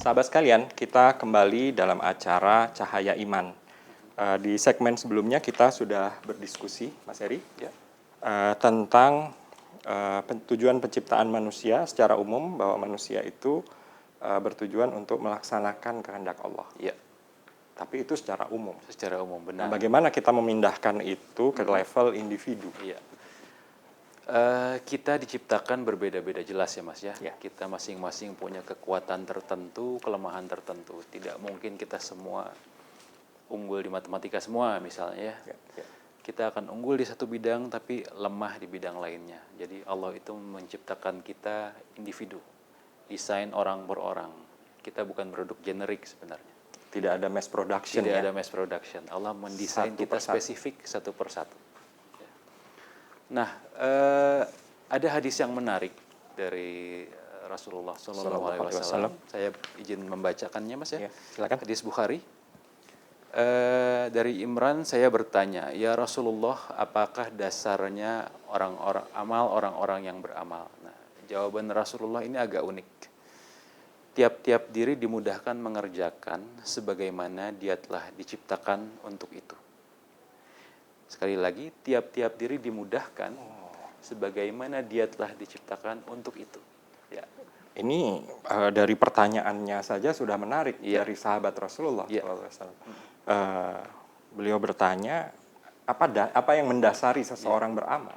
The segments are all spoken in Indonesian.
Sahabat sekalian, kita kembali dalam acara Cahaya Iman. Di segmen sebelumnya kita sudah berdiskusi, Mas Heri, Ya. tentang tujuan penciptaan manusia secara umum, bahwa manusia itu bertujuan untuk melaksanakan kehendak Allah. Ya, Tapi itu secara umum. secara umum Nah, benar. bagaimana kita memindahkan itu ke level individu? Iya. Kita diciptakan berbeda-beda jelas ya Mas ya. Ya. Kita masing-masing punya kekuatan tertentu, kelemahan tertentu. Tidak mungkin kita semua unggul di matematika semua misalnya ya. Ya. Kita akan unggul di satu bidang tapi lemah di bidang lainnya. Jadi Allah itu menciptakan kita individu, desain orang per orang. Kita bukan produk generik sebenarnya. Tidak ada mass production. Tidak ya? ada mass production. Allah mendesain Satu kita persatu. spesifik satu persatu. Nah, ada hadis yang menarik dari Rasulullah SAW. Saya izin membacakannya, Mas ya. Ya, silakan. Hadis Bukhari. Dari Imran saya bertanya, ya Rasulullah, apakah dasarnya orang-orang yang beramal? Nah, jawaban Rasulullah ini agak unik. Tiap-tiap diri dimudahkan mengerjakan sebagaimana dia telah diciptakan untuk itu. Sekali lagi, tiap-tiap diri dimudahkan sebagaimana dia telah diciptakan untuk itu. Ya. Ini dari pertanyaannya saja sudah menarik. Ya. Dari sahabat Rasulullah Ya. SAW. Beliau bertanya, apa yang mendasari seseorang beramal?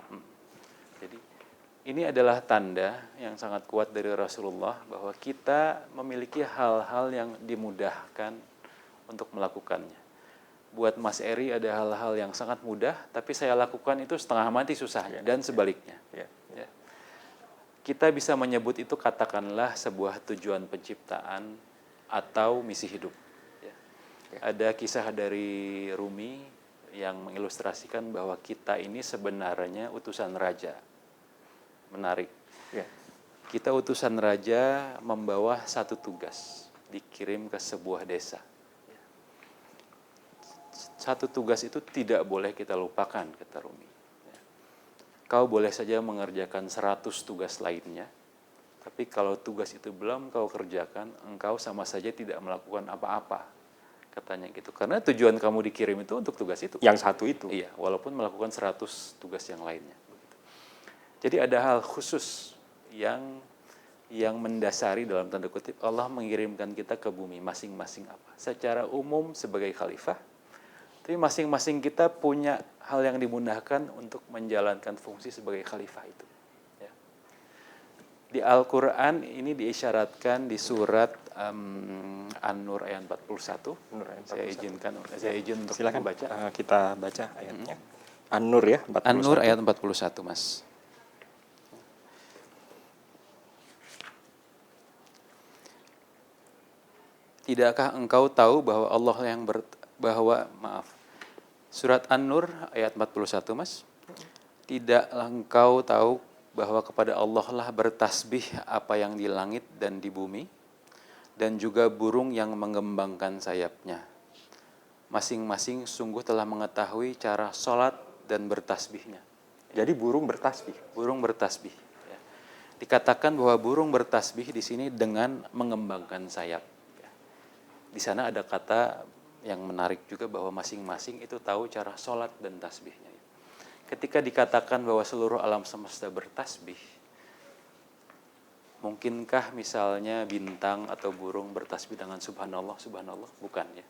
Jadi ini adalah tanda yang sangat kuat dari Rasulullah bahwa kita memiliki hal-hal yang dimudahkan untuk melakukannya. Buat Mas Eri ada hal-hal yang sangat mudah, tapi saya lakukan itu setengah mati susahnya, dan sebaliknya. Ya. Ya. Kita bisa menyebut itu katakanlah sebuah tujuan penciptaan atau misi hidup. Ya. Ada kisah dari Rumi yang mengilustrasikan bahwa kita ini sebenarnya utusan raja. Menarik. Ya. Kita utusan raja membawa satu tugas, dikirim ke sebuah desa. Satu tugas itu tidak boleh kita lupakan, kata Rumi. Kau boleh saja mengerjakan 100 tugas lainnya, tapi kalau tugas itu belum kau kerjakan, engkau sama saja tidak melakukan apa-apa, katanya gitu. Karena tujuan kamu dikirim itu untuk tugas itu. Yang satu itu. Iya, walaupun melakukan 100 tugas yang lainnya. Jadi ada hal khusus yang mendasari dalam tanda kutip Allah mengirimkan kita ke bumi masing-masing apa. Secara umum sebagai khalifah, tapi masing-masing kita punya hal yang dimudahkan untuk menjalankan fungsi sebagai khalifah itu. Ya. Di Al-Quran ini diisyaratkan di surat An-Nur ayat 41. Saya izin untuk silakan membaca. Kita baca ayatnya. An-Nur ya, 41. An-Nur ayat 41, Mas. Tidakkah engkau tahu bahwa Allah yang Surat An-Nur ayat 41, Mas. Tidaklah engkau tahu bahwa kepada Allah lah bertasbih apa yang di langit dan di bumi, dan juga burung yang mengembangkan sayapnya. Masing-masing sungguh telah mengetahui cara sholat dan bertasbihnya. Jadi burung bertasbih. Burung bertasbih. Ya. Dikatakan bahwa burung bertasbih di sini dengan mengembangkan sayap. Ya. Di sana ada kata yang menarik juga bahwa masing-masing itu tahu cara sholat dan tasbihnya. Ketika dikatakan bahwa seluruh alam semesta bertasbih, mungkinkah misalnya bintang atau burung bertasbih dengan subhanallah, subhanallah? Bukan ya.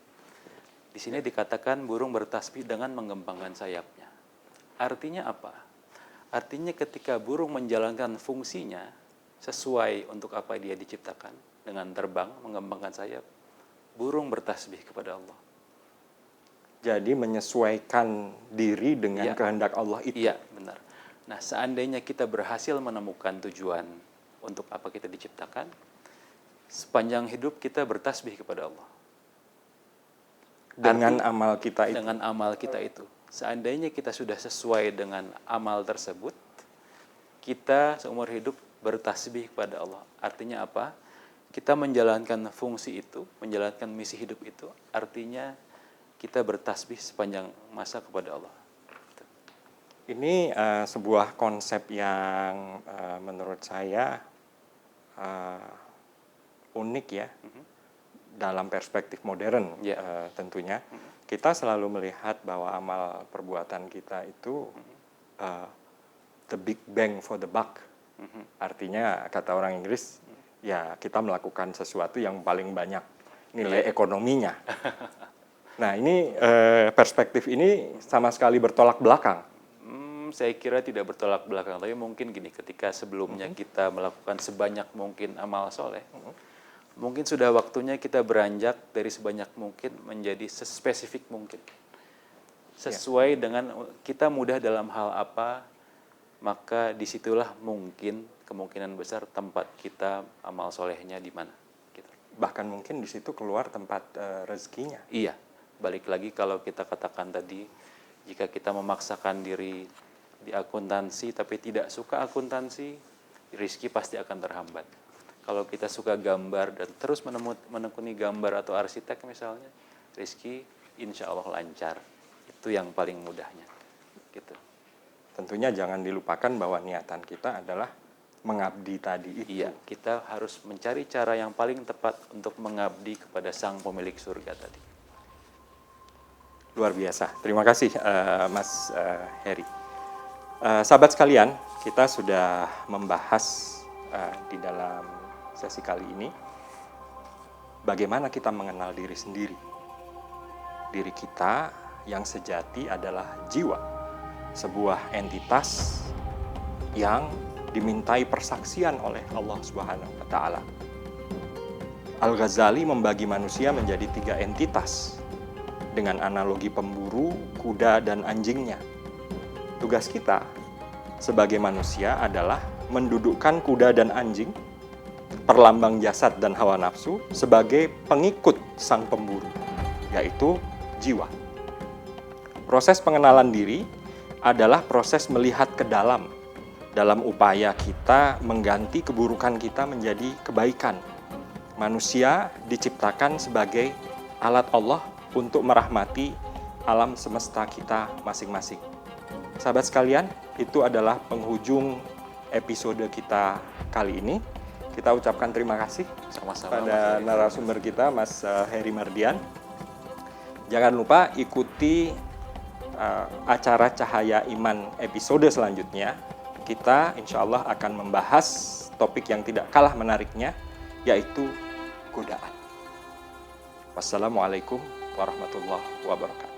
Di sini dikatakan burung bertasbih dengan mengembangkan sayapnya. Artinya apa? Artinya ketika burung menjalankan fungsinya sesuai untuk apa dia diciptakan, dengan terbang, mengembangkan sayap, burung bertasbih kepada Allah. Jadi menyesuaikan diri dengan kehendak Allah itu. Iya, benar. Nah, seandainya kita berhasil menemukan tujuan untuk apa kita diciptakan, sepanjang hidup kita bertasbih kepada Allah. Dengan amal kita itu. Dengan amal kita itu. Seandainya kita sudah sesuai dengan amal tersebut, kita seumur hidup bertasbih kepada Allah. Artinya apa? Kita menjalankan fungsi itu, menjalankan misi hidup itu, artinya kita bertasbih sepanjang masa kepada Allah. Ini sebuah konsep yang menurut saya unik ya. dalam perspektif modern tentunya, kita selalu melihat bahwa amal perbuatan kita itu the big bang for the buck. Artinya kata orang Inggris, ya kita melakukan sesuatu yang paling banyak nilai ekonominya. Nah ini perspektif ini sama sekali bertolak belakang. Saya kira tidak bertolak belakang, tapi mungkin gini, ketika sebelumnya kita melakukan sebanyak mungkin amal soleh, mungkin sudah waktunya kita beranjak dari sebanyak mungkin menjadi sespesifik mungkin. Sesuai dengan kita mudah dalam hal apa, maka disitulah mungkin kemungkinan besar tempat kita amal solehnya di mana. Gitu. Bahkan mungkin di situ keluar tempat rezekinya. Iya, balik lagi kalau kita katakan tadi, jika kita memaksakan diri di akuntansi tapi tidak suka akuntansi, rezeki pasti akan terhambat. Kalau kita suka gambar dan terus menekuni gambar atau arsitek misalnya, rezeki insya Allah lancar. Itu yang paling mudahnya. Gitu. Tentunya jangan dilupakan bahwa niatan kita adalah mengabdi tadi itu. Iya, kita harus mencari cara yang paling tepat untuk mengabdi kepada sang pemilik surga tadi. Luar biasa. Terima kasih Mas Heri. Sahabat sekalian, kita sudah membahas di dalam sesi kali ini bagaimana kita mengenal diri sendiri. Diri kita yang sejati adalah jiwa, sebuah entitas yang dimintai persaksian oleh Allah Subhanahu wa Ta'ala. Al-Ghazali membagi manusia menjadi 3 entitas dengan analogi pemburu, kuda, dan anjingnya. Tugas kita sebagai manusia adalah mendudukkan kuda dan anjing, perlambang jasad dan hawa nafsu, sebagai pengikut sang pemburu, yaitu jiwa. Proses pengenalan diri adalah proses melihat ke dalam upaya kita mengganti keburukan kita menjadi kebaikan. Manusia diciptakan sebagai alat Allah untuk merahmati alam semesta kita masing-masing. Sahabat sekalian, itu adalah penghujung episode kita kali ini. Kita ucapkan terima kasih pada narasumber kita, Mas Heri Mardian. Jangan lupa ikuti acara Cahaya Iman episode selanjutnya. Kita insya Allah akan membahas topik yang tidak kalah menariknya, yaitu godaan. Wassalamualaikum warahmatullahi wabarakatuh.